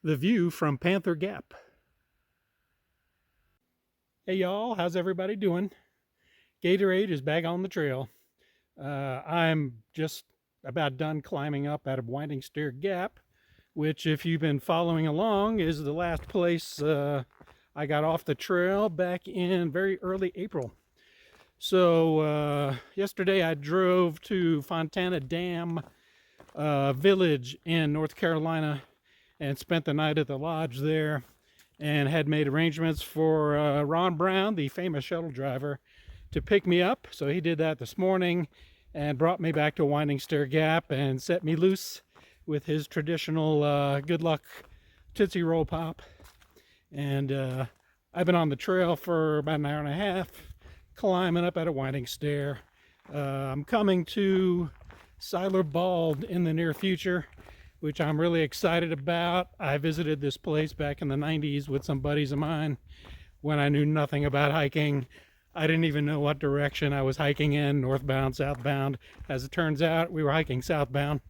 the view from Panther Gap. Hey y'all, how's everybody doing? Gatorade is back on the trail. I'm just about done climbing up out of Winding Stair Gap, which, if you've been following along, is the last place I got off the trail back in very early April. So yesterday I drove to Fontana Dam Village in North Carolina and spent the night at the lodge there, and had made arrangements for Ron Brown, the famous shuttle driver, to pick me up. So he did that this morning and brought me back to Winding Stair Gap and set me loose with his traditional good luck Tootsie Roll Pop. And I've been on the trail for about an hour and a half, climbing up at a winding stair. I'm coming to Siler Bald in the near future, which I'm really excited about. I visited this place back in the 90s with some buddies of mine when I knew nothing about hiking. I didn't even know what direction I was hiking in, northbound, southbound. As it turns out, we were hiking southbound.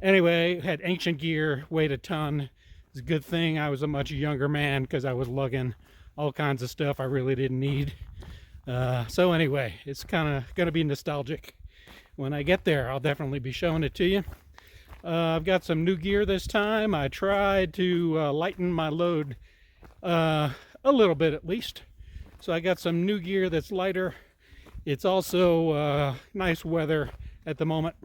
Anyway, had ancient gear, weighed a ton. It's a good thing I was a much younger man, because I was lugging all kinds of stuff I really didn't need. So anyway, it's kind of going to be nostalgic. When I get there, I'll definitely be showing it to you. I've got some new gear this time. I tried to lighten my load a little bit at least. So I got some new gear that's lighter. It's also nice weather at the moment.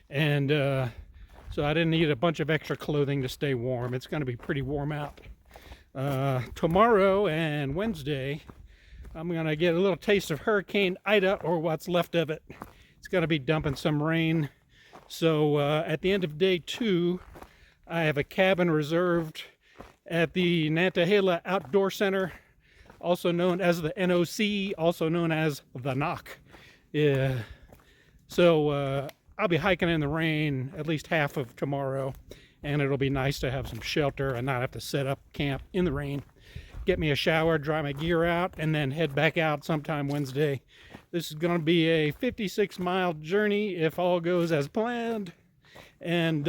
And so I didn't need a bunch of extra clothing to stay warm. It's going to be pretty warm out. Tomorrow and Wednesday, I'm going to get a little taste of Hurricane Ida, or what's left of it. It's going to be dumping some rain. So at the end of day 2, I have a cabin reserved at the Nantahala Outdoor Center, also known as the NOC, also known as the Knock. So I'll be hiking in the rain at least half of tomorrow, and it'll be nice to have some shelter and not have to set up camp in the rain. Get me a shower, dry my gear out, and then head back out sometime Wednesday. This is going to be a 56-mile journey if all goes as planned, and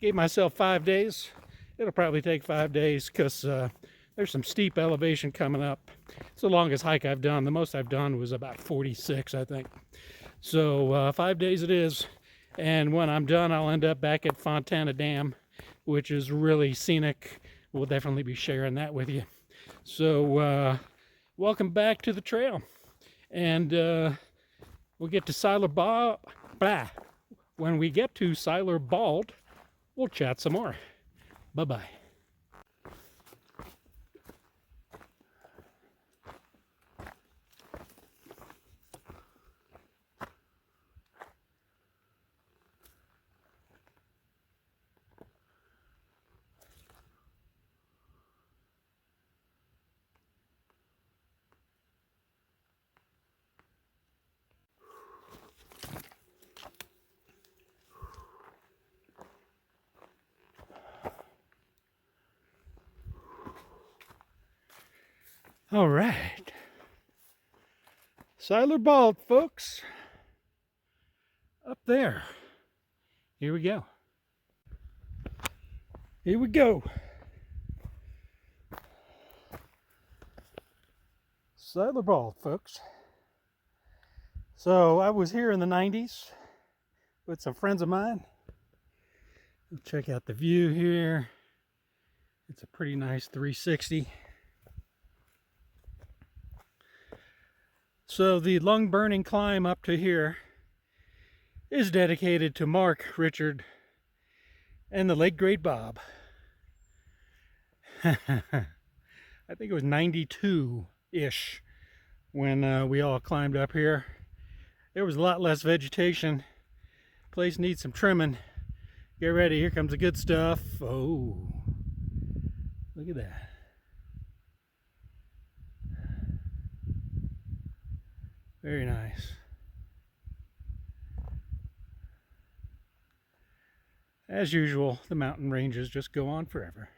gave myself 5 days. It'll probably take 5 days because there's some steep elevation coming up. It's the longest hike I've done. The most I've done was about 46, I think. So 5 days it is, and when I'm done, I'll end up back at Fontana Dam, which is really scenic. We'll definitely be sharing that with you. So welcome back to the trail. And we'll get to Siler Bald. When we get to Siler Bald, we'll chat some more. Bye-bye. All right. Siler Bald, folks. Up there. Here we go. Here we go. Siler Bald, folks. So I was here in the 90s with some friends of mine. Check out the view here. It's a pretty nice 360. So the lung-burning climb up to here is dedicated to Mark, Richard, and the late great Bob. I think it was 92-ish when we all climbed up here. There was a lot less vegetation. Place needs some trimming. Get ready, here comes the good stuff. Oh, look at that. Very nice. As usual, the mountain ranges just go on forever.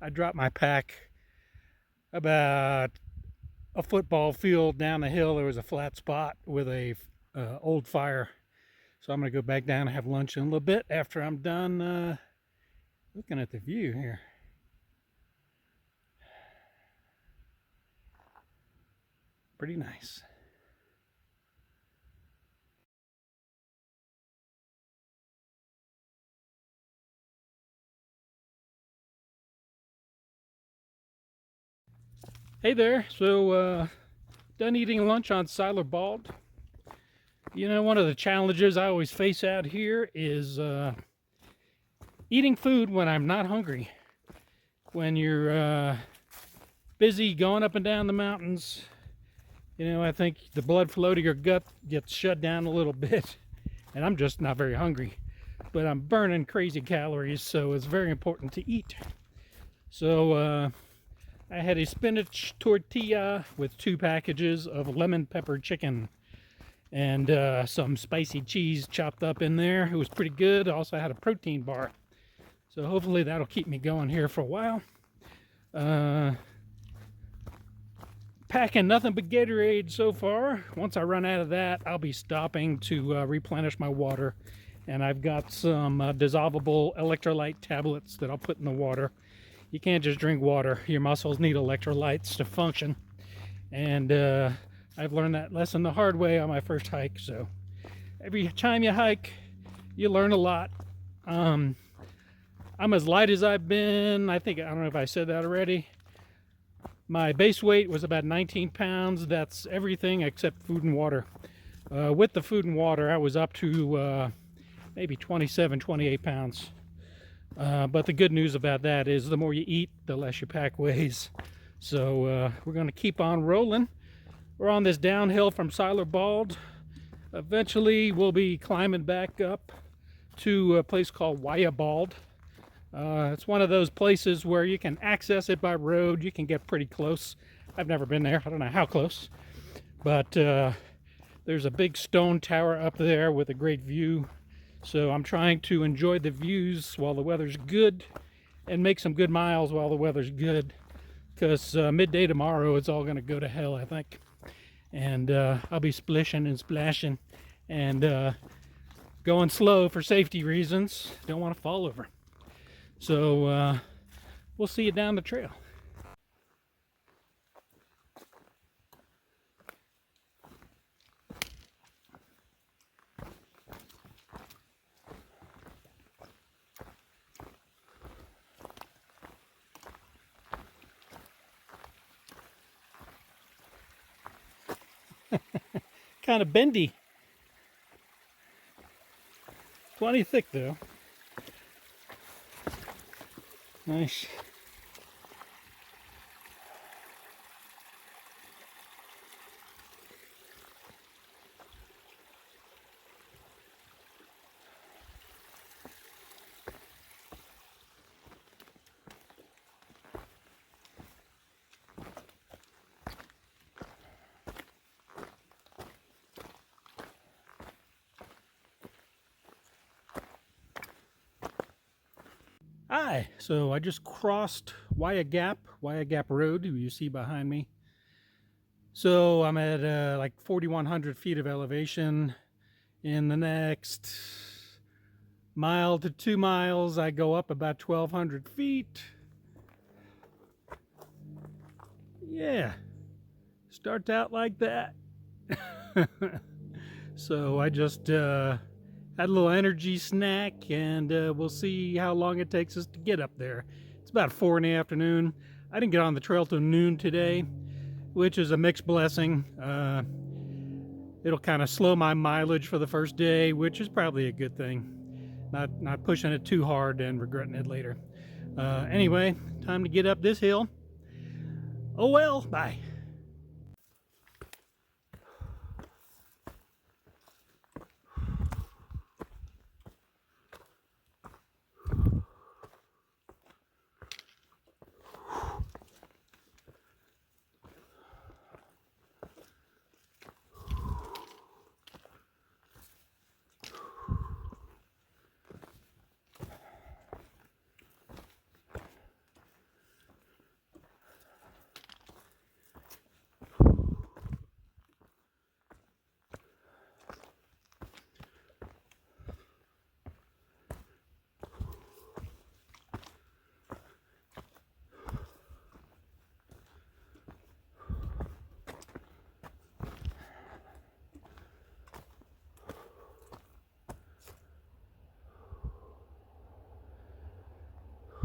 I dropped my pack about a football field down the hill. There was a flat spot with a old fire So I'm going to go back down and have lunch in a little bit after I'm done looking at the view here. Pretty nice. Hey there. So done eating lunch on Siler Bald. You know, one of the challenges I always face out here is eating food when I'm not hungry. When you're busy going up and down the mountains, you know, I think the blood flow to your gut gets shut down a little bit, and I'm just not very hungry. But I'm burning crazy calories, so it's very important to eat. So I had a spinach tortilla with 2 packages of lemon pepper chicken and some spicy cheese chopped up in there. It was pretty good. I also had a protein bar. So hopefully that'll keep me going here for a while. Packing nothing but Gatorade so far. Once I run out of that, I'll be stopping to replenish my water. And I've got some dissolvable electrolyte tablets that I'll put in the water. You can't just drink water. Your muscles need electrolytes to function. And I've learned that lesson the hard way on my first hike. So every time you hike, you learn a lot. I'm as light as I've been. I don't know if I said that already. My base weight was about 19 pounds. That's everything except food and water. With the food and water, I was up to maybe 27, 28 pounds. But the good news about that is the more you eat, the less your pack weighs. So we're going to keep on rolling. We're on this downhill from Siler Bald. Eventually, we'll be climbing back up to a place called Wayah Bald. It's one of those places where you can access it by road. You can get pretty close. I've never been there. I don't know how close. But there's a big stone tower up there with a great view. So I'm trying to enjoy the views while the weather's good and make some good miles while the weather's good. Because midday tomorrow, it's all going to go to hell, I think. And I'll be splishing and splashing and going slow for safety reasons. Don't want to fall over. So we'll see you down the trail. Kind of bendy. Plenty thick though. Nice. Hi, so I just crossed Wayah Gap Road, who you see behind me. So I'm at like 4,100 feet of elevation. In the next mile to 2 miles, I go up about 1,200 feet. Yeah, starts out like that. So I just had a little energy snack, and we'll see how long it takes us to get up there. It's about 4 in the afternoon. I didn't get on the trail till noon today, which is a mixed blessing. It'll kind of slow my mileage for the first day, which is probably a good thing. Not pushing it too hard and regretting it later. Anyway, time to get up this hill. Oh well, bye.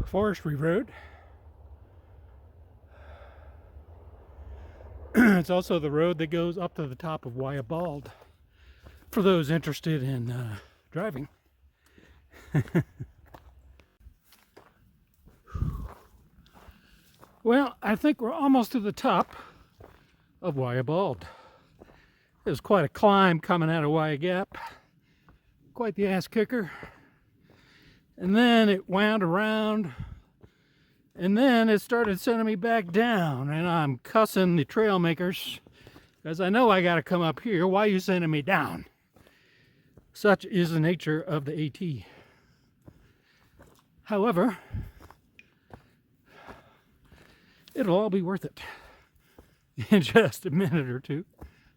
forestry road. It's also the road that goes up to the top of Wayah Bald for those interested in driving. Well, I think we're almost to the top of Wayah Bald. It was quite a climb coming out of Wayah Gap. Quite the ass kicker. And then it wound around, and then it started sending me back down, and I'm cussing the trail makers because I know I got to come up here. Why are you sending me down? Such is the nature of the AT. However, it'll all be worth it in just a minute or two,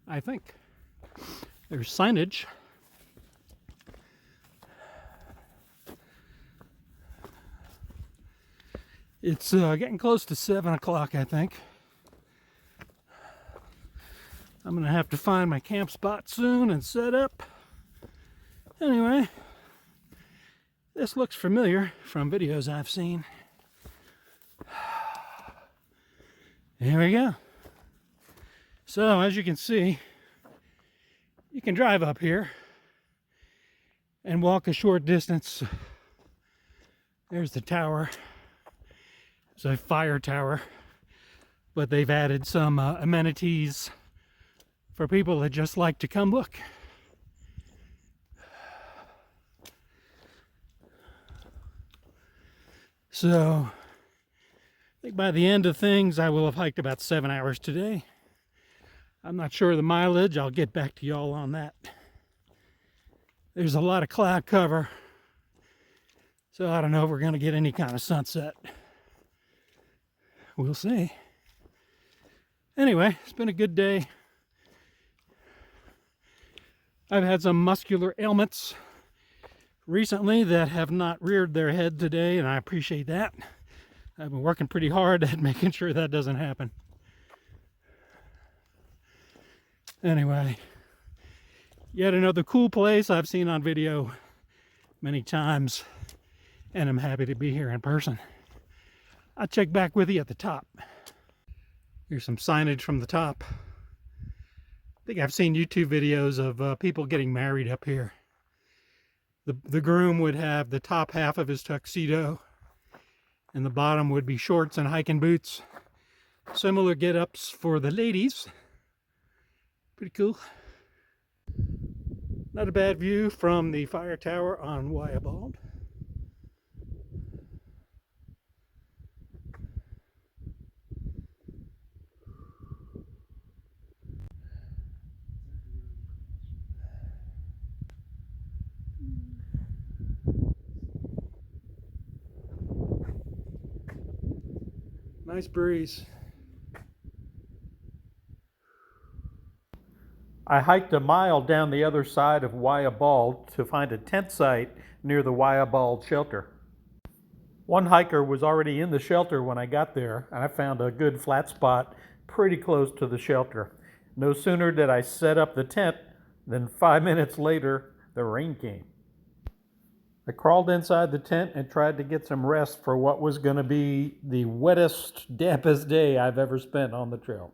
I think. There's signage. It's getting close to 7 o'clock, I think. I'm going to have to find my camp spot soon and set up. Anyway, this looks familiar from videos I've seen. Here we go. So, as you can see, you can drive up here and walk a short distance. There's the tower. It's a fire tower, but they've added some amenities for people that just like to come look. So, I think by the end of things, I will have hiked about 7 hours today. I'm not sure of the mileage. I'll get back to y'all on that. There's a lot of cloud cover, so I don't know if we're going to get any kind of sunset. We'll see. Anyway, it's been a good day. I've had some muscular ailments recently that have not reared their head today, and I appreciate that. I've been working pretty hard at making sure that doesn't happen. Anyway, yet another cool place I've seen on video many times, and I'm happy to be here in person. I'll check back with you at the top. Here's some signage from the top. I think I've seen YouTube videos of people getting married up here. The groom would have the top half of his tuxedo, and the bottom would be shorts and hiking boots. Similar get-ups for the ladies. Pretty cool. Not a bad view from the fire tower on Wayah Bald. Nice breeze. I hiked a mile down the other side of Wayah Bald to find a tent site near the Wayah Bald shelter. One hiker was already in the shelter when I got there, and I found a good flat spot pretty close to the shelter. No sooner did I set up the tent than 5 minutes later, the rain came. I crawled inside the tent and tried to get some rest for what was going to be the wettest, dampest day I've ever spent on the trail.